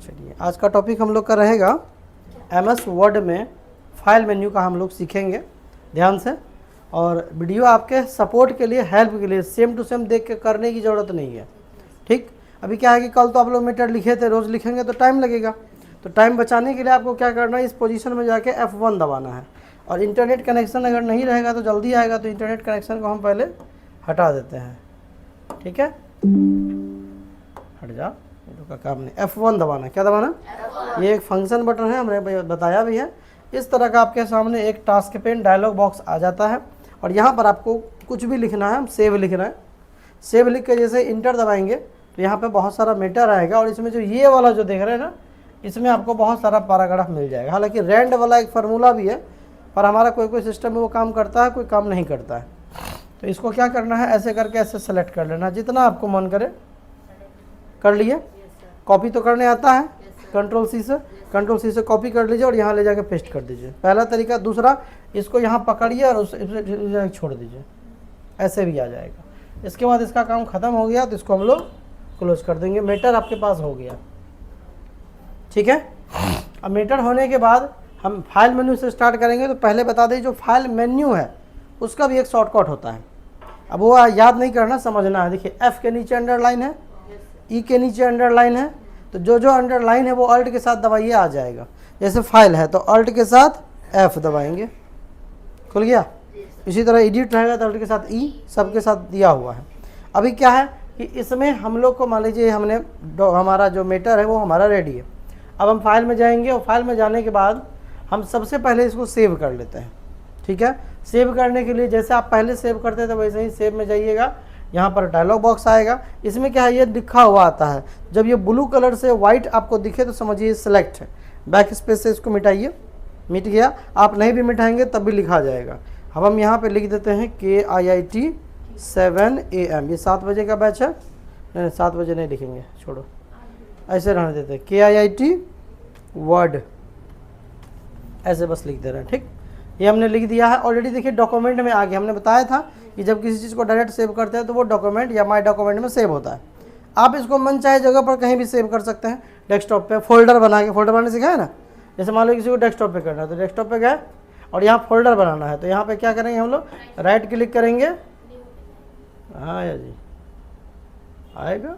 चलिए आज का टॉपिक हम लोग का रहेगा MS वर्ड में फाइल मेन्यू का हम लोग सीखेंगे ध्यान से। और वीडियो आपके सपोर्ट के लिए, हेल्प के लिए, सेम टू सेम देख के करने की ज़रूरत नहीं है। ठीक, अभी क्या है कि कल तो आप लोग मीटर लिखे थे, रोज़ लिखेंगे तो टाइम लगेगा। तो टाइम बचाने के लिए आपको क्या करना है, इस पोजीशन में जाके F1 दबाना है। और इंटरनेट कनेक्शन अगर नहीं रहेगा तो जल्दी आएगा, तो इंटरनेट कनेक्शन को हम पहले हटा देते हैं। ठीक है, हट जा, का काम नहीं। F1 दबाना, क्या दबाना? ये एक फंक्शन बटन है, हमने बताया भी है। इस तरह का आपके सामने एक टास्क पेन डायलॉग बॉक्स आ जाता है और यहाँ पर आपको कुछ भी लिखना है, हम सेव लिखना है। सेव लिख के जैसे इंटर दबाएंगे तो यहाँ पे बहुत सारा मीटर आएगा और इसमें जो ये वाला जो देख रहे हैं ना, इसमें आपको बहुत सारा पैराग्राफ मिल जाएगा। हालांकि रैंड वाला एक फार्मूला भी है, पर हमारा कोई कोई सिस्टम में वो काम करता है, कोई काम नहीं करता है। तो इसको क्या करना है, ऐसे करके ऐसे सेलेक्ट कर लेना, जितना आपको मन करे कर लिए। कॉपी तो करने आता है, कंट्रोल सी से कॉपी कर लीजिए और यहाँ ले जाके पेस्ट कर दीजिए, पहला तरीका। दूसरा, इसको यहाँ पकड़िए और उसे छोड़ दीजिए, ऐसे भी आ जाएगा। इसके बाद इसका काम ख़त्म हो गया तो इसको हम लोग क्लोज कर देंगे। मीटर आपके पास हो गया, ठीक है। अब मीटर होने के बाद हम फाइल मेन्यू से स्टार्ट करेंगे। तो पहले बता दें, जो फाइल मेन्यू है उसका भी एक शॉर्टकट होता है। अब वो याद नहीं करना, समझना है। देखिए, F के नीचे अंडरलाइन है, E के नीचे अंडरलाइन है, तो जो जो अंडरलाइन है वो अल्ट के साथ दबाइए, आ जाएगा। जैसे फाइल है तो अल्ट के साथ F दबाएंगे, खुल गया। इसी तरह एडिट रहेगा तो अल्ट के साथ E, सबके साथ दिया हुआ है। अभी क्या है कि इसमें हम लोग को मान लीजिए हमने हमारा जो मीटर है वो हमारा रेडी है। अब हम फाइल में जाएंगे और फाइल में जाने के बाद हम सबसे पहले इसको सेव कर लेते हैं। ठीक है, सेव करने के लिए जैसे आप पहले सेव करते थे वैसे ही सेव में जाइएगा। यहाँ पर डायलॉग बॉक्स आएगा, इसमें क्या है, ये लिखा हुआ आता है। जब ये ब्लू कलर से वाइट आपको दिखे तो समझिए सिलेक्ट है। बैक स्पेस से इसको मिटाइए, मिट गया। आप नहीं भी मिटाएंगे तब भी लिखा जाएगा। अब हम यहाँ पे लिख देते हैं KIIT 7 AM। ये 7 बजे का बैच है, नहीं 7 बजे नहीं लिखेंगे, छोड़ो, ऐसे रहने देते हैं। KIIT वर्ड, ऐसे बस लिख दे रहे हैं। ठीक, ये हमने लिख दिया है ऑलरेडी। देखिए डॉक्यूमेंट में आ गया। हमने बताया था कि जब किसी चीज़ को डायरेक्ट सेव करते हैं तो वो डॉक्यूमेंट या माई डॉक्यूमेंट में सेव होता है। आप इसको मन चाहे जगह पर कहीं भी सेव कर सकते हैं। डेस्कटॉप पे फोल्डर बना के, फोल्डर बनाने सिखाया ना, जैसे मान लो किसी को डेस्कटॉप पे करना है तो डेस्कटॉप पे गए और यहाँ फोल्डर बनाना है तो यहाँ पे क्या करेंगे हम लोग, राइट क्लिक करेंगे। हाँ जी, आएगा,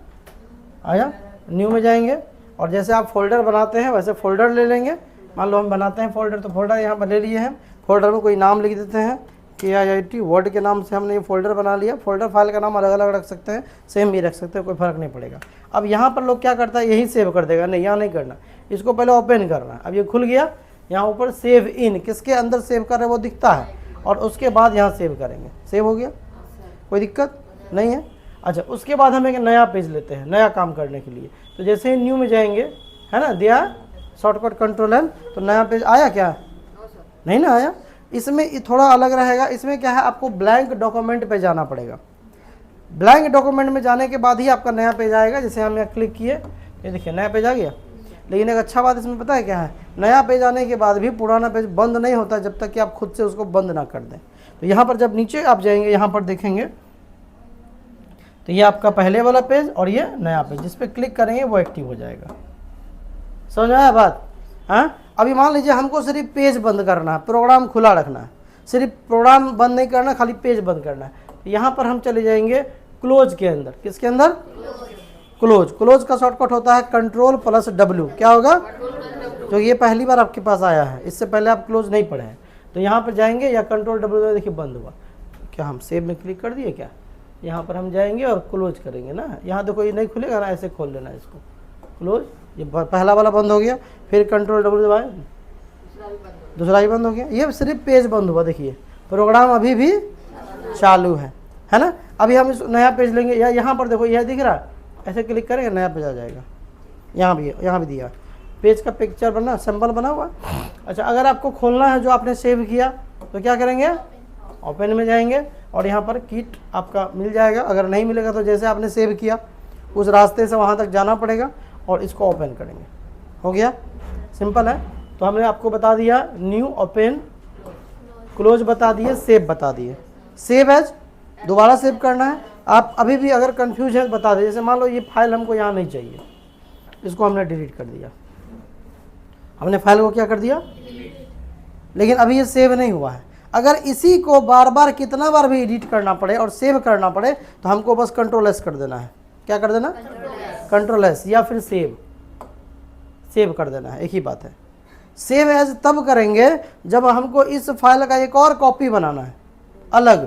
आया। न्यू में जाएंगे और जैसे आप फोल्डर बनाते हैं वैसे फोल्डर ले लेंगे। मान लो हम बनाते हैं फोल्डर, तो फोल्डर यहाँ पर ले लिए हैं। फोल्डर में कोई नाम लिख देते हैं, KIIT वर्ड के नाम से हमने ये फोल्डर बना लिया। फोल्डर फाइल का नाम अलग अलग रख सकते हैं, सेम भी रख सकते हैं, कोई फ़र्क नहीं पड़ेगा। अब यहाँ पर लोग क्या करता है, यही सेव कर देगा। नहीं, यहाँ नहीं करना, इसको पहले ओपन करना है। अब ये खुल गया, यहाँ ऊपर सेव इन, किसके अंदर सेव कर रहे हैं वो दिखता है, और उसके बाद यहाँ सेव करेंगे। सेव हो गया, कोई दिक्कत नहीं है। अच्छा, उसके बाद हम एक नया पेज लेते हैं नया काम करने के लिए। तो जैसे ही न्यू में जाएंगे, है ना, दिया शॉर्टकट कंट्रोल N, तो नया पेज आया क्या? नहीं ना आया। इसमें थोड़ा अलग रहेगा। इसमें क्या है, आपको ब्लैंक डॉक्यूमेंट पे जाना पड़ेगा। ब्लैंक डॉक्यूमेंट में जाने के बाद ही आपका नया पेज आएगा। जैसे हम यहाँ क्लिक किए, ये देखिए नया पेज आ गया। लेकिन एक अच्छा बात इसमें पता है क्या है, नया पेज आने के बाद भी पुराना पेज बंद नहीं होता जब तक कि आप खुद से उसको बंद ना कर दें। तो यहाँ पर जब नीचे आप जाएंगे, यहाँ पर देखेंगे तो ये आपका पहले वाला पेज और ये नया पेज, जिस पर क्लिक करेंगे वो एक्टिव हो जाएगा। समझ में आया बात? हाँ, अभी मान लीजिए हमको सिर्फ पेज बंद करना है, प्रोग्राम खुला रखना है। सिर्फ प्रोग्राम बंद नहीं करना, खाली पेज बंद करना है। तो यहाँ पर हम चले जाएंगे क्लोज के अंदर। किसके अंदर? क्लोज। क्लोज का शॉर्टकट होता है Ctrl+W। क्या होगा? जो ये पहली बार आपके पास आया है, इससे पहले आप क्लोज नहीं पढ़े हैं। तो यहाँ पर जाएंगे या Ctrl+W, देखिए बंद हुआ। क्या हम सेव में क्लिक कर दिए क्या? यहाँ पर हम जाएंगे और क्लोज करेंगे ना। यहाँ देखो ये नहीं खुलेगा ना, ऐसे खोल लेना इसको, क्लोज। ये पहला वाला बंद हो गया। फिर Ctrl+W दबाएं, दूसरा ही बंद हो गया। ये सिर्फ पेज बंद हुआ। देखिए प्रोग्राम अभी भी चालू है ना। अभी हम इस नया पेज लेंगे, या यहाँ पर देखो यह दिख रहा है, ऐसे क्लिक करेंगे नया पेज आ जाएगा। यहाँ भी दिया पेज का पिक्चर बना, सिंबल बना हुआ। अच्छा, अगर आपको खोलना है जो आपने सेव किया तो क्या करेंगे, ओपन में जाएंगे और यहाँ पर किट आपका मिल जाएगा। अगर नहीं मिलेगा तो जैसे आपने सेव किया उस रास्ते से वहाँ तक जाना पड़ेगा और इसको ओपन करेंगे। हो गया, सिंपल है। तो हमने आपको बता दिया न्यू, ओपन, क्लोज बता दिए, सेव बता दिए। सेव एज दोबारा सेव करना है। आप अभी भी अगर कंफ्यूज है बता दें। जैसे मान लो ये फाइल हमको यहाँ नहीं चाहिए, इसको हमने डिलीट कर दिया, हमने फाइल को क्या कर दिया, लेकिन अभी ये सेव नहीं हुआ है। अगर इसी को बार बार कितना बार भी एडिट करना पड़े और सेव करना पड़े तो हमको बस कंट्रोल एस कर देना है। क्या कर देना, कंट्रोल एस, या फिर सेव कर देना है, एक ही बात है। सेव एज तब करेंगे जब हमको इस फाइल का एक और कॉपी बनाना है अलग,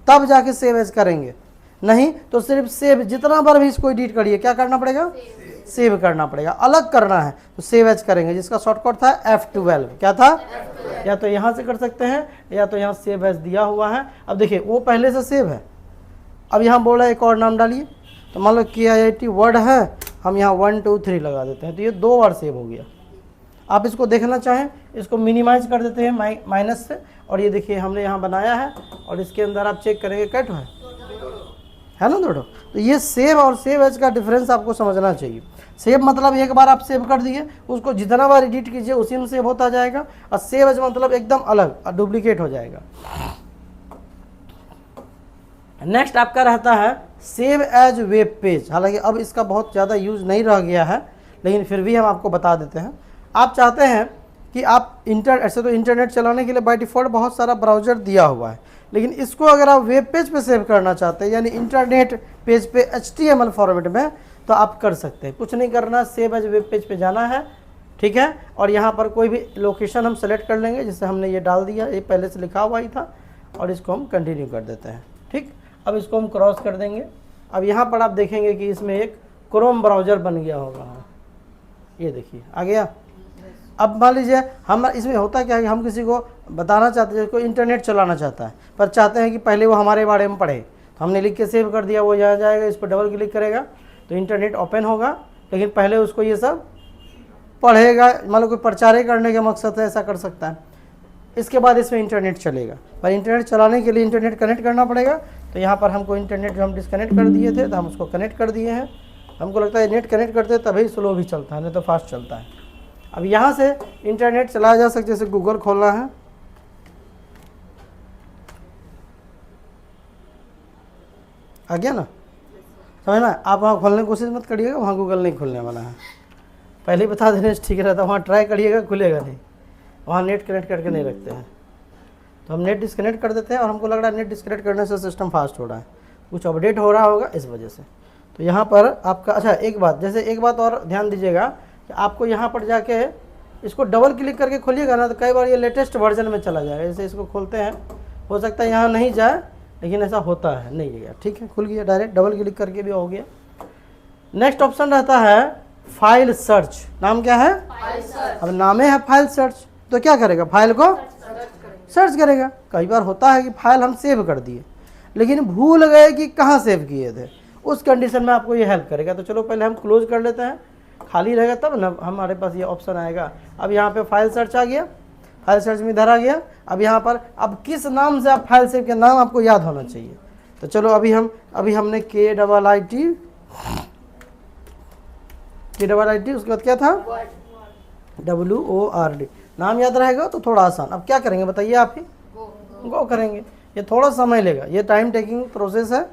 तब जाके सेव एज करेंगे, नहीं तो सिर्फ सेव, जितना बार भी इसको एडिट करिए क्या करना पड़ेगा, सेव करना पड़ेगा। अलग करना है तो सेव एज करेंगे, जिसका शॉर्टकट था F12। क्या था, या तो यहाँ से कर सकते हैं या तो यहाँ सेव एज दिया हुआ है। अब देखिए वो पहले से सेव है, अब यहाँ बोला एक और नाम डालिए, तो मान लो KIIT वर्ड है, हम यहाँ 1 2 3 लगा देते हैं, तो ये 2 बार सेव हो गया। आप इसको देखना चाहें, इसको मिनिमाइज कर देते हैं माइनस से, और ये देखिए हमने यहाँ बनाया है, और इसके अंदर आप चेक करेंगे कट है ना दोस्तों। तो ये सेव और सेव एज का डिफरेंस आपको समझना चाहिए। सेव मतलब एक बार आप सेव कर दिए, उसको जितना बार एडिट कीजिए उसी में सेव होता जाएगा, और सेव एज मतलब एकदम अलग और डुप्लीकेट हो जाएगा। नेक्स्ट आपका रहता है सेव एज वेब पेज। हालांकि अब इसका बहुत ज़्यादा यूज नहीं रह गया है, लेकिन फिर भी हम आपको बता देते हैं। आप चाहते हैं कि आप ऐसे तो इंटरनेट चलाने के लिए बाय डिफ़ॉल्ट बहुत सारा ब्राउज़र दिया हुआ है, लेकिन इसको अगर आप वेब पेज पे सेव करना चाहते हैं, यानी इंटरनेट पेज पे HTML फॉर्मेट में, तो आप कर सकते हैं। कुछ नहीं करना, सेव एज वेब पेज पे जाना है, ठीक है। और यहाँ पर कोई भी लोकेशन हम सेलेक्ट कर लेंगे, जैसे हमने ये डाल दिया, ये पहले से लिखा हुआ ही था, और इसको हम कंटिन्यू कर देते हैं, ठीक। अब इसको हम क्रॉस कर देंगे। अब यहाँ पर आप देखेंगे कि इसमें एक क्रोम ब्राउज़र बन गया होगा, ये देखिए आ गया। अब मान लीजिए हम इसमें होता क्या है कि हम किसी को बताना चाहते हैं, कोई इंटरनेट चलाना चाहता है, पर चाहते हैं कि पहले वो हमारे बारे में पढ़े, तो हमने लिख के सेव कर दिया, वो यहाँ जाएगा, इस पर डबल क्लिक करेगा तो इंटरनेट ओपन होगा, लेकिन पहले उसको ये सब पढ़ेगा। मान लो कोई प्रचार करने का मकसद है, ऐसा कर सकता है। इसके बाद इसमें इंटरनेट चलेगा, पर इंटरनेट चलाने के लिए इंटरनेट कनेक्ट करना पड़ेगा। तो यहाँ पर हमको इंटरनेट जो हम डिस्कनेक्ट कर दिए थे, तो हम उसको कनेक्ट कर दिए हैं। हमको लगता है नेट कनेक्ट करते तभी स्लो भी चलता है, नहीं तो फास्ट चलता है। अब यहाँ से इंटरनेट चलाया जा सकता है, जैसे गूगल खोलना है, आ गया ना, समझना। आप वहाँ खोलने की कोशिश मत करिएगा, वहाँ गूगल नहीं खुलने वाला है, पहले ही बता देने से ठीक रहता। वहाँ ट्राई करिएगा, खुलेगा नहीं, वहाँ नेट कनेक्ट करके नहीं रखते हैं। तो हम नेट डिस्कनेक्ट कर देते हैं, और हमको लग रहा है नेट डिस्कनेक्ट करने से सिस्टम फास्ट हो रहा है, कुछ अपडेट हो रहा होगा इस वजह से। तो यहाँ पर आपका, अच्छा एक बात, जैसे एक बात और ध्यान दीजिएगा कि आपको यहाँ पर जाके इसको डबल क्लिक करके खोलिएगा ना, तो कई बार ये लेटेस्ट वर्जन में चला जाएगा। जैसे इसको खोलते हैं, हो सकता है यहाँ नहीं जाए, लेकिन ऐसा होता है, नहीं गया, ठीक है, खुल गया डायरेक्ट, डबल क्लिक करके भी हो गया। नेक्स्ट ऑप्शन रहता है फाइल सर्च। नाम क्या है, फाइल सर्च। अब नामे है फाइल सर्च, तो क्या करेगा, फाइल को सर्च करेगा। कई बार होता है कि फाइल हम सेव कर दिए, लेकिन भूल गए कि कहाँ सेव किए थे, उस कंडीशन में आपको ये हेल्प करेगा। तो चलो पहले हम क्लोज कर लेते हैं, खाली रहेगा तब ना हमारे पास ये ऑप्शन आएगा। अब यहाँ पे फाइल सर्च आ गया, फाइल सर्च में इधर आ गया। अब यहाँ पर अब किस नाम से आप फाइल सेव के नाम आपको याद होना चाहिए। तो चलो अभी हमने KIIT उसके बाद क्या था, WORD, नाम याद रहेगा तो थोड़ा आसान। अब क्या करेंगे बताइए, आप ही गो करेंगे, ये थोड़ा समय लेगा, ये टाइम टेकिंग प्रोसेस है।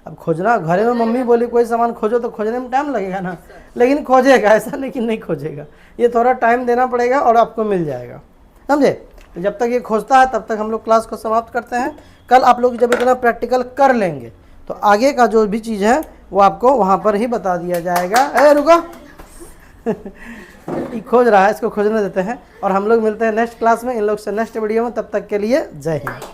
अब खोजना, घरे में मम्मी बोली कोई सामान खोजो तो खोजने में टाइम लगेगा ना, लेकिन खोजेगा, ऐसा नहीं कि नहीं खोजेगा, ये थोड़ा टाइम देना पड़ेगा और आपको मिल जाएगा, समझे। तो जब तक ये खोजता है तब तक हम लोग क्लास को समाप्त करते हैं। कल आप लोग जब इतना प्रैक्टिकल कर लेंगे तो आगे का जो भी चीज़ है वो आपको वहाँ पर ही बता दिया जाएगा। रुको खोज रहा है, इसको खोजने देते हैं, और हम लोग मिलते हैं नेक्स्ट क्लास में इन लोग से नेक्स्ट वीडियो में। तब तक के लिए जय हिंद।